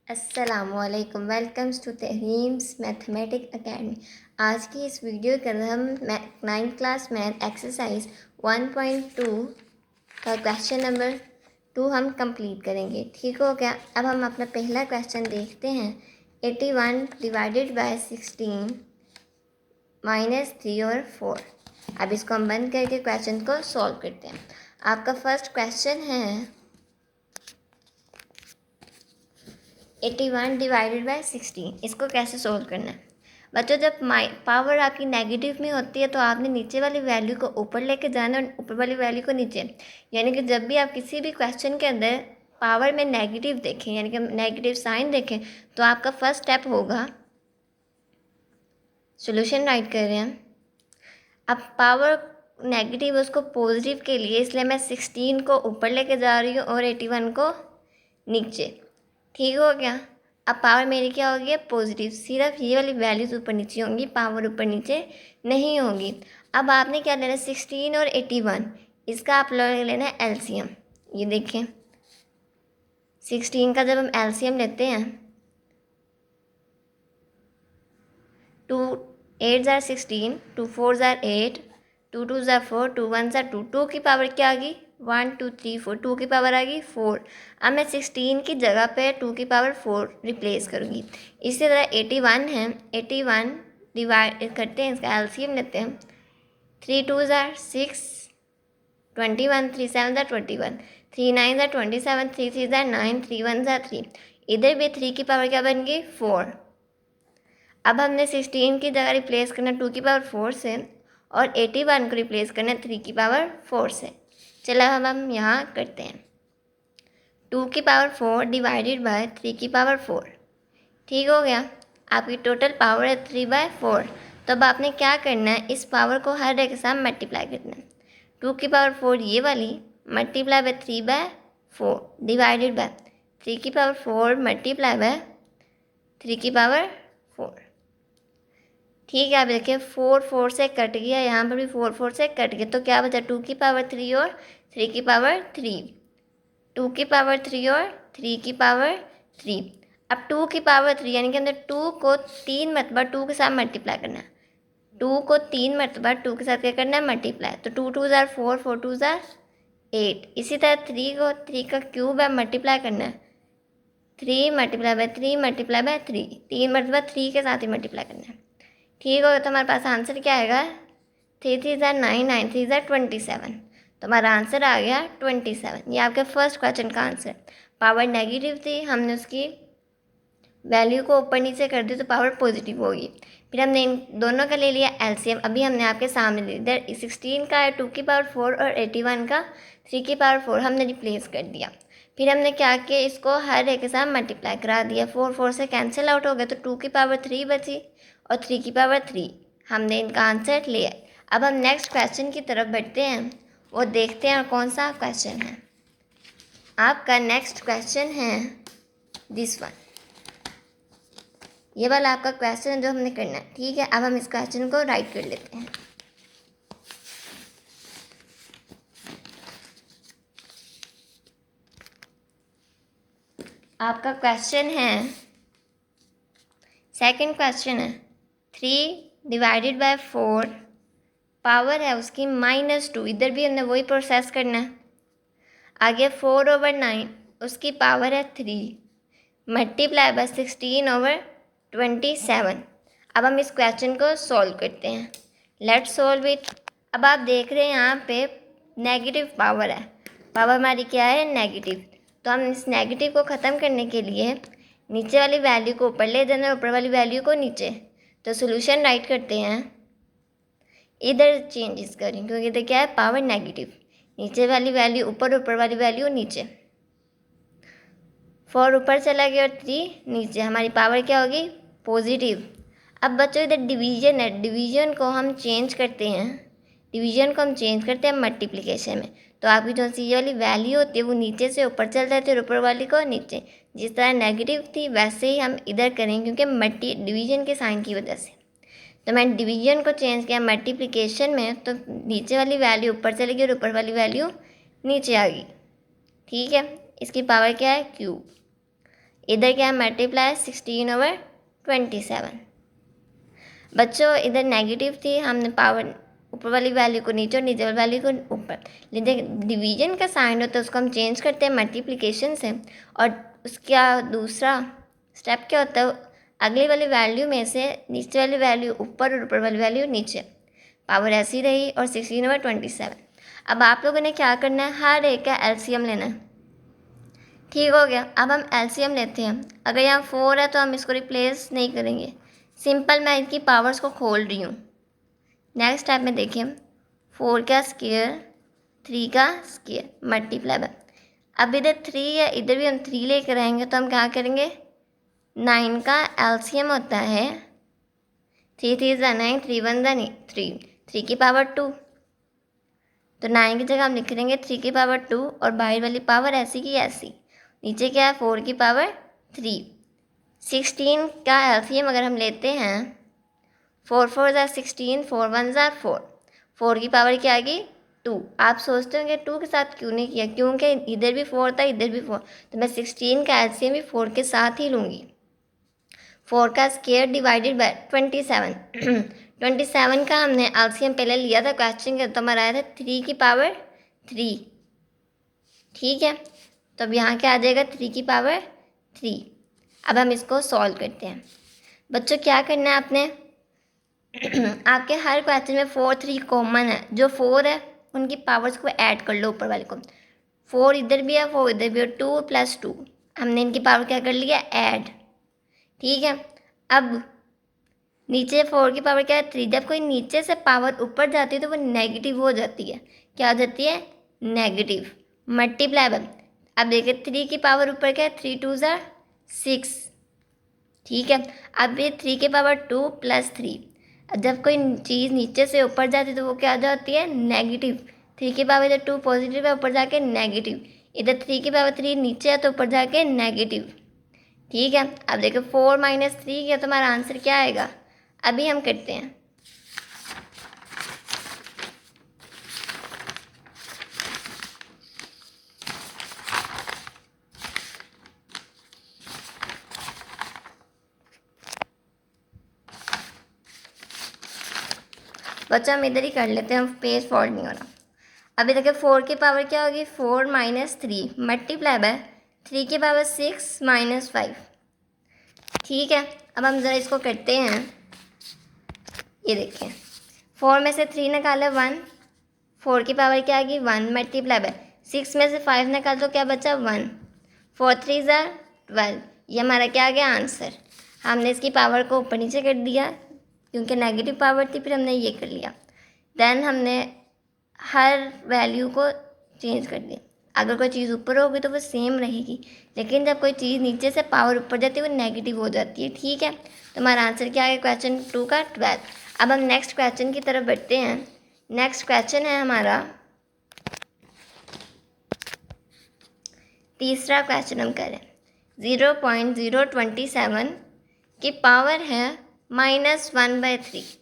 अस्सलामुअलैकुम, welcomes to तहरीम्स mathematic academy. आज की इस वीडियो के अंदर हम 9th क्लास मैथ एक्सरसाइज 1.2 का क्वेश्चन नंबर 2 हम कंप्लीट करेंगे। ठीक हो गया। अब हम अपना पहला क्वेश्चन देखते हैं। 81 डिवाइडेड बाय 16 माइनस 3 और 4। अब इसको हम बंद करके क्वेश्चन को सॉल्व करते हैं। आपका फर्स्ट क्वेश्चन है 81 डिवाइडेड बाय 16। इसको कैसे सोल्व करना है बच्चों? जब पावर आपकी नेगेटिव में होती है तो आपने नीचे वाली वैल्यू को ऊपर लेके जाना और ऊपर वाली वैल्यू को नीचे। यानी कि जब भी आप किसी भी क्वेश्चन के अंदर पावर में नेगेटिव देखें, यानी कि नेगेटिव साइन देखें, तो आपका फर्स्ट स्टेप होगा सॉल्यूशन राइट कर रहे हैं। अब पावर नेगेटिव उसको पॉजिटिव के लिए, इसलिए मैं 16 को ऊपर लेके जा रही हूँ और 81 को नीचे। ठीक हो गया। अब पावर मेरी क्या होगी? पॉजिटिव। सिर्फ ये वाली वैल्यूज ऊपर नीचे होंगी, पावर ऊपर नीचे नहीं होगी। अब आपने क्या लेना है? 16 और 81, इसका आप लोग लेना है एलसीएम। ये देखें, 16 का जब हम एलसीएम लेते हैं, 2 8 ज़ार 16, 2 4 ज़ार 8, 2 2 ज़ार 4, 2 1 ज़ार 2। 2 की पावर क्या आ गई? 1 2 3 4। 2 की पावर आ गई 4। अब मैं 16 की जगह पे 2 की पावर 4 रिप्लेस करूँगी। इसी तरह 81 है, 81 डिवाइड करते हैं, इसका एलसीएम लेते हैं। 3 2 ज़ार 6, 21, 3 7 ज़ार 21, 3 9 ज़ार 27, 3 3 ज़ार 9, 3 1 ज़ार 3। इधर भी 3 की पावर क्या बन गई? 4। अब हमने 16 की जगह रिप्लेस करना 2 की पावर 4 से और 81 को रिप्लेस करना 3 की पावर 4 से। चलो अब हम यहाँ करते हैं 2 की पावर 4 डिवाइडेड बाय 3 की पावर 4। ठीक हो गया। आपकी टोटल पावर है 3/4। तो अब आपने क्या करना है? इस पावर को हर एक के साथ मल्टीप्लाई करना है। 2 की पावर 4 ये वाली मल्टीप्लाई बाय 3/4 डिवाइडेड बाय 3 की पावर 4 मल्टीप्लाई बाय 3 की पावर 4। ठीक है। आप देखिए 4 4 से कट गया, यहाँ पर भी 4 4 से कट गया, तो क्या बचा? 2 की पावर 3 और 3 की पावर 3। 2 की पावर 3 और 3 की पावर 3। अब 2 की पावर 3 यानी कि हमने 2 को 3 मरतबा 2 के साथ मल्टीप्लाई करना है। 2 को 3 मरतबा 2 के साथ क्या करना है? मल्टीप्लाई। तो 2 2 ज़ार 4, 4 2 ज़ार 8। इसी तरह 3 को 3 का क्यूब है मल्टीप्लाई करना है। 3 मल्टीप्लाई बाय 3 मल्टीप्लाई बाय 3, 3 मरतबा 3 के साथ ही मल्टीप्लाई करना है। ठीक होगा। तो हमारे पास आंसर क्या आएगा? 3 3 ज़ार 9, 9 3 ज़ार 27। तो हमारा आंसर आ गया 27। ये आपके फर्स्ट क्वेश्चन का आंसर। पावर नेगेटिव थी, हमने उसकी वैल्यू को ऊपर नीचे कर दी तो पावर पॉजिटिव होगी। फिर हमने इन दोनों का ले लिया एलसीएम। अभी हमने आपके सामने ले इधर 16 का है 2 की पावर 4 और 81 का 3 की पावर 4 हमने रिप्लेस कर दिया। फिर हमने क्या किया? इसको हर एक के साथ मल्टीप्लाई करा दिया। 4 4 से कैंसिल आउट हो गया, तो 2 की पावर 3 बची और 3 की पावर 3। हमने इनका आंसर लिया। अब हम नेक्स्ट क्वेश्चन की तरफ बढ़ते हैं, वो देखते हैं कौन सा क्वेश्चन है। आपका नेक्स्ट क्वेश्चन है दिस वन। ये वाला आपका क्वेश्चन है जो हमने करना है। ठीक है। अब हम इस क्वेश्चन को राइट कर लेते हैं। आपका क्वेश्चन है, सेकंड क्वेश्चन है 3 डिवाइडेड बाय 4, पावर है उसकी -2। इधर भी हमने वही प्रोसेस करना है। आगे 4/9 उसकी पावर है 3 मल्टीप्लाई बाय 16/27। अब हम इस क्वेश्चन को सॉल्व करते हैं। Let's solve it. अब आप देख रहे हैं यहाँ पे नेगेटिव पावर है। पावर हमारी क्या है? नेगेटिव। तो हम इस नेगेटिव को ख़त्म करने के लिए नीचे वाली वैल्यू को ऊपर ले जाना, ऊपर वाली वैल्यू को नीचे। तो सोल्यूशन राइट करते हैं। इधर चेंजेस करें क्योंकि इधर क्या है? Power negative. नीचे वाली वैल्यू ऊपर, ऊपर वाली वैल्यू नीचे। 4 ऊपर चला गया और 3 नीचे। हमारी पावर क्या होगी? पॉजिटिव। अब बच्चों इधर डिवीजन है, डिवीजन को हम चेंज करते हैं। डिवीजन को हम चेंज करते हैं मल्टीप्लिकेशन में। तो आपकी जो सी वाली वैल्यू होती है वो नीचे से ऊपर चल जाती है और ऊपर वाली को नीचे। जिस तरह नेगेटिव थी वैसे ही हम इधर करें क्योंकि डिवीजन के साइन की वजह से। तो मैंने डिवीजन को चेंज किया मल्टीप्लिकेशन में, तो नीचे वाली वैल्यू ऊपर चली गई और ऊपर वाली वैल्यू नीचे आ गई। ठीक है। इसकी पावर क्या है? क्यूब। इधर क्या मल्टीप्लाई 16/27। बच्चों इधर नेगेटिव थी, हमने पावर ऊपर वाली वैल्यू को नीचे और नीचे वाली वैल्यू को ऊपर। लेकिन डिवीजन का साइन होता है उसको हम चेंज करते हैं मल्टीप्लिकेशन से, और उसका दूसरा स्टेप क्या होता है, अगली वाली वैल्यू में से नीचे वाली वैल्यू ऊपर और ऊपर वाली वैल्यू नीचे। पावर ऐसी रही और 16/27। अब आप लोगों ने क्या करना है, हर एक का एलसीएम लेना है। ठीक हो गया। अब हम एलसीएम लेते हैं। अगर यहाँ 4 है तो हम इसको रिप्लेस नहीं करेंगे, सिंपल मैं इनकी पावर्स को खोल रही हूँ। नेक्स्ट स्टेप में देखिए, 4 का स्क्वायर 3 का स्क्वायर मल्टीप्लाई बाय, अब इधर 3 है, इधर भी हम 3 लेकर आएंगे तो हम क्या करेंगे, 9 का एलसीएम होता है 3 3 ज़ा 9, 3 1 ज़ा 3 की पावर 2, तो 9 की जगह हम लिख देंगे 3 की पावर 2, और बाहर वाली पावर ऐसी की ऐसी, नीचे क्या है 4 की पावर 3। 16 का एलसीएम अगर हम लेते हैं, 4 4 ज़ा 16, 4 1 ज़ा 4, 4 की पावर क्या आएगी 2। आप सोचते होंगे 2 के साथ क्यों नहीं किया, क्योंकि इधर भी 4 था इधर भी 4, तो मैं 16 का एलसीएम भी 4 के साथ ही लूँगी। 4 का स्क्वायर डिवाइडेड बाय 27। 27 का हमने एलसीएम पहले लिया था क्वेश्चन के, तो हमारा आया था 3 की पावर 3। ठीक है, तो अब यहाँ क्या आ जाएगा 3 की पावर 3। अब हम इसको सॉल्व करते हैं। बच्चों क्या करना है आपने, आपके हर क्वेश्चन में 4 3 कॉमन है, जो 4 है उनकी पावर्स को ऐड कर लो ऊपर वाले को। 4 इधर भी है 4 इधर भी है, 2 + 2, हमने इनकी पावर क्या कर लिया ऐड। ठीक है, अब नीचे 4 की पावर क्या है 3, जब कोई नीचे से पावर ऊपर जाती है तो वो नेगेटिव हो जाती है। क्या हो जाती है नेगेटिव। मल्टीप्लाई बाय, अब देखिए 3 की पावर ऊपर क्या है 3 2 ज़ा 6। ठीक है, अब ये 3 की पावर 2 + 3, जब कोई चीज़ नीचे से ऊपर जाती है तो वो क्या हो जाती है नेगेटिव। 3 की पावर इधर 2 पॉजिटिव है ऊपर जाके नेगेटिव, इधर 3 की पावर 3 नीचे है तो ऊपर जाके नेगेटिव। ठीक है, अब देखो 4 - 3 किया तो हमारा आंसर क्या आएगा, अभी हम करते हैं। बच्चा हम इधर ही कर लेते हैं, हम पेज फॉल्ट नहीं होना। अभी देखिए 4 की पावर क्या होगी 4 - 3 मल्टीप्लाई बाय 3 की पावर 6 - 5। ठीक है, अब हम ज़रा इसको करते हैं। ये देखिए 4 में से 3 निकाला 1, 4 की पावर क्या आएगी 1 मल्टीप्लाई बाय 6 में से 5 निकाल तो क्या बचा 1, 4 3 ज़ा 12। ये हमारा क्या आ गया आंसर। हमने इसकी पावर को ऊपर नीचे कर दिया क्योंकि नेगेटिव पावर थी, फिर हमने ये कर लिया। देन हमने हर वैल्यू को चेंज कर दिया। अगर कोई चीज़ ऊपर होगी तो वो सेम रहेगी, लेकिन जब कोई चीज़ नीचे से पावर ऊपर जाती है वो नेगेटिव हो जाती है। ठीक है, तो हमारा आंसर क्या है क्वेश्चन 2 का 12। अब हम नेक्स्ट क्वेश्चन की तरफ बढ़ते हैं। नेक्स्ट क्वेश्चन है हमारा तीसरा क्वेश्चन हम करें। 0.027 की पावर है -1/3।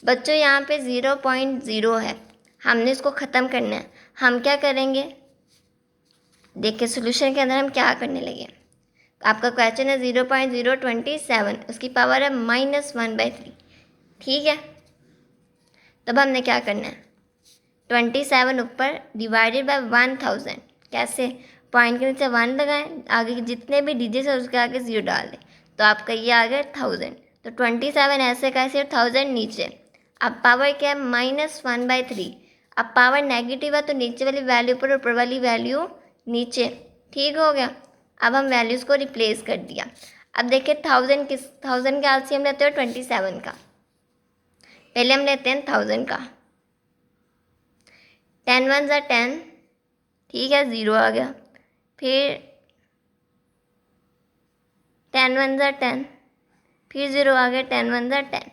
बच्चों यहाँ पे 0.0 है, हमने इसको ख़त्म करना है। हम क्या करेंगे, देखिए सोल्यूशन के अंदर हम क्या करने लगे। आपका क्वेश्चन है 0.027, उसकी पावर है -1/3। ठीक है, तब हमने क्या करना है 27 ऊपर डिवाइडेड बाय 1000। कैसे, पॉइंट के नीचे 1 लगाएं, आगे के जितने भी डिजिट है उसके आगे 0 डाल दें, तो आपका ये आ गया 1000। तो 27 ऐसे कैसे 1000 नीचे। अब पावर क्या है -1/3। अब पावर नेगेटिव है तो नीचे वाली वैल्यू पर ऊपर वाली वैल्यू नीचे। ठीक हो गया, अब हम वैल्यूज़ को रिप्लेस कर दिया। अब देखिए 1000 का एलसीएम लेते हो 27 का, पहले हम लेते हैं 1000 का। 10 1 ज़ा 10, ठीक है 0 आ गया। फिर 10 1 ज़ा 10, फिर 0 आ गया। 10 1 ज़ा 10,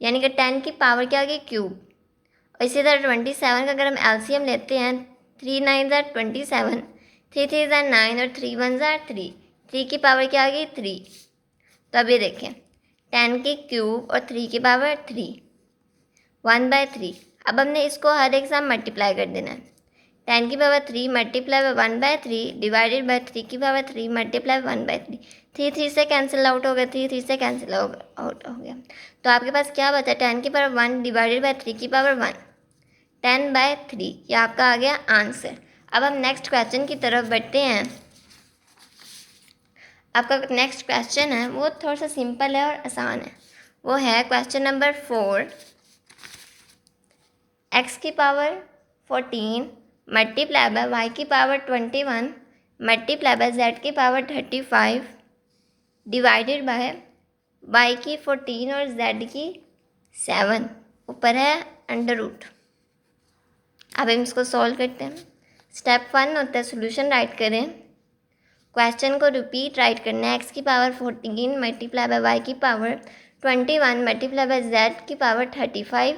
यानी कि 10 की पावर क्या आ गई क्यूब। और इसी तरह 27 का अगर हम एलसीएम लेते हैं 3 9 ज़ा 27, 3 3 ज़ा 9 और 3 1 ज़ा 3, 3 की पावर क्या आ गई 3। तो अब ये देखें 10 की क्यूब और 3 की पावर 3, 1/3। अब हमने इसको हर एक साथ मल्टीप्लाई कर देना है। 10 की power 3 multiply by 1/3 divided by 3 की पावर 3 मल्टीप्लाई 1/3। 3 से कैंसिल आउट हो गया, 3 से कैंसिल आउट हो गया। तो आपके पास क्या बचा, 10 की पावर 1 डिवाइडेड बाय 3 की पावर 1, 10/3। ये आपका आ गया आंसर। अब हम नेक्स्ट क्वेश्चन की तरफ बढ़ते हैं। आपका नेक्स्ट क्वेश्चन है वो थोड़ा सा सिंपल है और आसान है। वो है क्वेश्चन नंबर 4। x की पावर 14 मल्टीप्लाई बाय y की पावर 21 मल्टीप्लाई बाय z की पावर 35 डिवाइडेड बाय y की 14 और z की 7, ऊपर है अंडर रूट। अब हम इसको सॉल्व करते हैं। स्टेप 1 होता है सोल्यूशन राइट करें। क्वेश्चन को रिपीट राइट करना है। x की पावर 14 मल्टीप्लाई बाय y की पावर 21 मल्टीप्लाई बाय z की पावर 35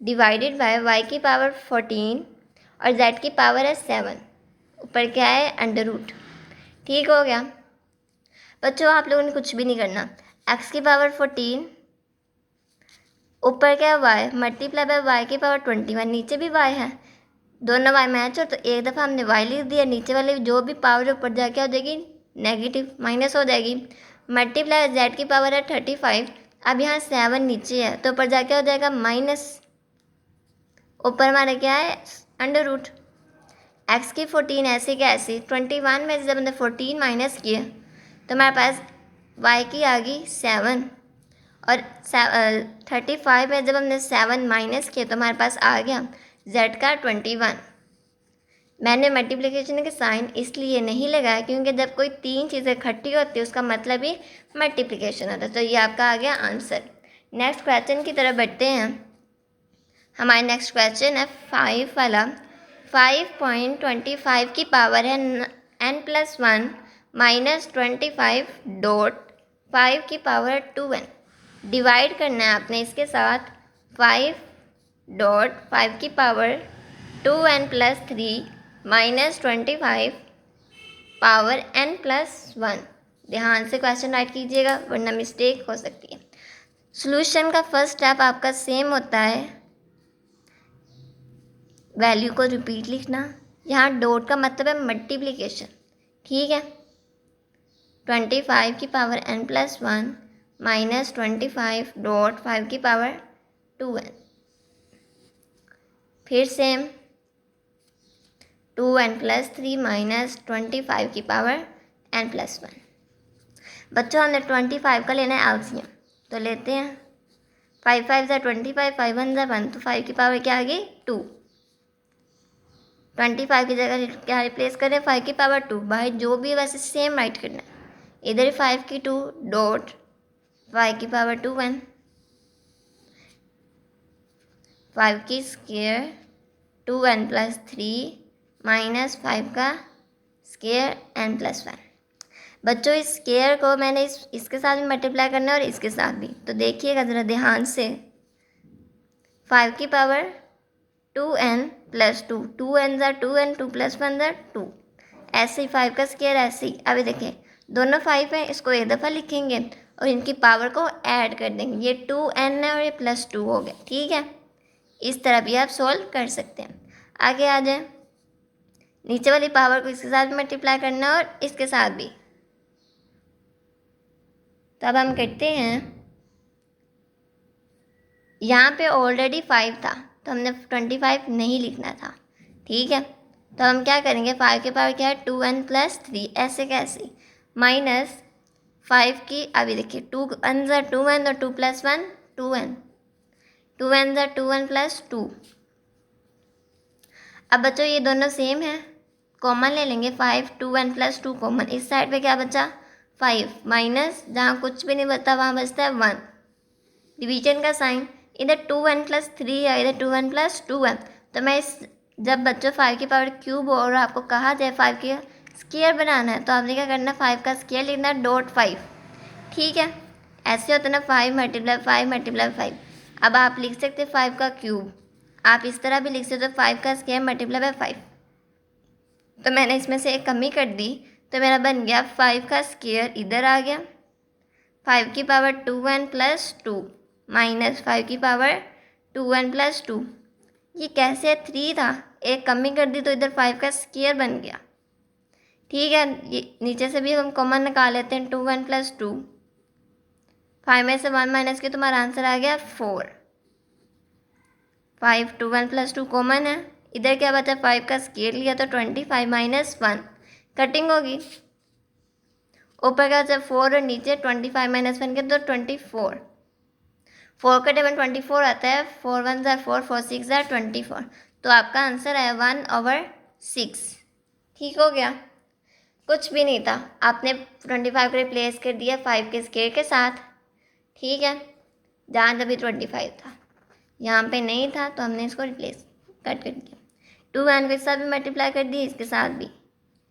डिवाइडेड बाय y की पावर 14 और z की पावर है 7, ऊपर क्या है अंडर रूट। ठीक हो गया बच्चों, आप लोगों ने कुछ भी नहीं करना। x की पावर 14 ऊपर क्या है y मल्टीप्लाई बाय y की पावर 21, नीचे भी y है, दोनों y मैच हो तो एक दफ़ा हमने y लिख दिया, नीचे वाले जो भी पावर ऊपर जाके हो जाएगी नेगेटिव, माइनस हो जाएगी। मल्टीप्लाई z की पावर है 35, अब यहाँ 7 नीचे है तो ऊपर जाके हो जाएगा माइनस, ऊपर हमारा क्या है अंडर रूट। x की 14 ऐसे क्या ऐसे, 21 में जब हमने 14 माइनस किया तो हमारे पास y की आ गई 7 और 35 में जब हमने 7 माइनस किया तो हमारे पास आ गया z का 21। मैंने मल्टीप्लिकेशन के साइन इसलिए नहीं लगाया क्योंकि जब कोई तीन चीज़ें इकट्ठी होती है उसका मतलब ही मल्टीप्लिकेशन होता है। तो ये आपका आ गया आंसर। नेक्स्ट क्वेश्चन की तरफ बढ़ते हैं। हमारा नेक्स्ट क्वेश्चन है 5 वाला। 5.25 की पावर है n+1 माइनस 25 डॉट 5 की पावर 2n। डिवाइड करना है आपने इसके साथ 5.5 की power 2n+3 minus 25 power n+1। ध्यान से क्वेश्चन राइट कीजिएगा वरना मिस्टेक हो सकती है। सॉल्यूशन का फर्स्ट स्टेप आपका सेम होता है, वैल्यू को रिपीट लिखना। यहाँ डॉट का मतलब है मल्टीप्लिकेशन, ठीक है। 25 की पावर n+1 माइनस 25 डॉट 5 की पावर 2n, फिर सेम 2n+3 माइनस 25 की पावर n+1। बच्चों हमने 25 का लेना है एलसीएम, तो लेते हैं 5 5 ज़ा 25, 5 1 ज़ा 1, तो 5 की पावर क्या आ गई 2। 25 की जगह क्या रिप्लेस करें 5 की पावर 2, बाहर जो भी है वैसे सेम राइट करना है। इधर 5 की 2 डॉट 5 की पावर 2n, 5 की स्क्वायर 2n+3 माइनस 5 का स्क्वायर n+1। बच्चों इस स्क्वायर को मैंने इसके साथ भी मल्टीप्लाई करना है और इसके साथ भी, तो देखिएगा ज़रा ध्यान से। 5 की पावर 2n+2, 2n ज़ा 2n, 2 + 1 ज़ा 2, ऐसे ही 5 का स्क्वायर ऐसे ही। अभी देखें दोनों 5 हैं, इसको एक दफ़ा लिखेंगे और इनकी पावर को ऐड कर देंगे, ये 2n है और ये +2 हो गया, ठीक है। इस तरह भी आप सॉल्व कर सकते हैं। आगे आ जाए, नीचे वाली पावर को इसके साथ मल्टीप्लाई करना और इसके साथ भी। तो अब हम करते हैं, यहाँ पे ऑलरेडी 5 था तो हमने 25 नहीं लिखना था, ठीक है। तो हम क्या करेंगे 5 के पावर क्या है 2n+3, ऐसे कैसे, माइनस 5 की, अभी देखिए 2n ज़ा 2n और 2 + 1 2n, 2n ज़ा 2n + 2। अब बच्चों ये दोनों सेम है, कॉमन ले लेंगे 5, 2n+2 कॉमन, इस साइड पे क्या बचा 5, माइनस जहाँ कुछ भी नहीं बचता वहाँ बचता है 1, डिवीजन का साइन। इधर 2n+3 है, इधर 2n+2 है, तो मैं इस जब बच्चों 5 की पावर क्यूब और आपको कहा जाए 5 के स्क्वायर बनाना है तो आपने क्या करना है 5 का स्क्वायर लिखना है डॉट 5, ठीक है। ऐसे होता है ना 5 × 5 × 5। अब आप लिख सकते हैं 5 का क्यूब, आप इस तरह भी लिख सकते हो 5 का स्क्वायर × 5। तो मैंने इसमें से एक कमी कर दी तो मेरा बन गया 5 का स्क्वायर इधर आ गया, 5 की पावर 2n+2 माइनस 5 की पावर 2n+2। ये कैसे है, 3 था, एक कमी कर दी तो इधर 5 का स्क्वायर बन गया। ठीक है, ये नीचे से भी हम कॉमन निकाल लेते हैं, 2 1 + 2, 5 में से 1 माइनस के तुम्हारा आंसर आ गया 4। 5 2 1 + 2 कॉमन है, इधर क्या बचा, 5 का स्क्वायर लिया तो 25 - 1 कटिंग होगी। ऊपर का जब 4 और नीचे 25 - 1 के तो 24, 4 का टेबल 24 आता है, 4 1 ज़ा 4, 4 6 ज़ा 24, तो आपका आंसर है 1/6। ठीक हो गया, कुछ भी नहीं था, आपने 25 को रिप्लेस कर दिया 5 के स्क्वायर के साथ। ठीक है, जहाँ जब 25 था यहाँ पे नहीं था तो हमने इसको रिप्लेस कट कर दिया। 2 1 के साथ भी मल्टीप्लाई कर दिया, इसके साथ भी।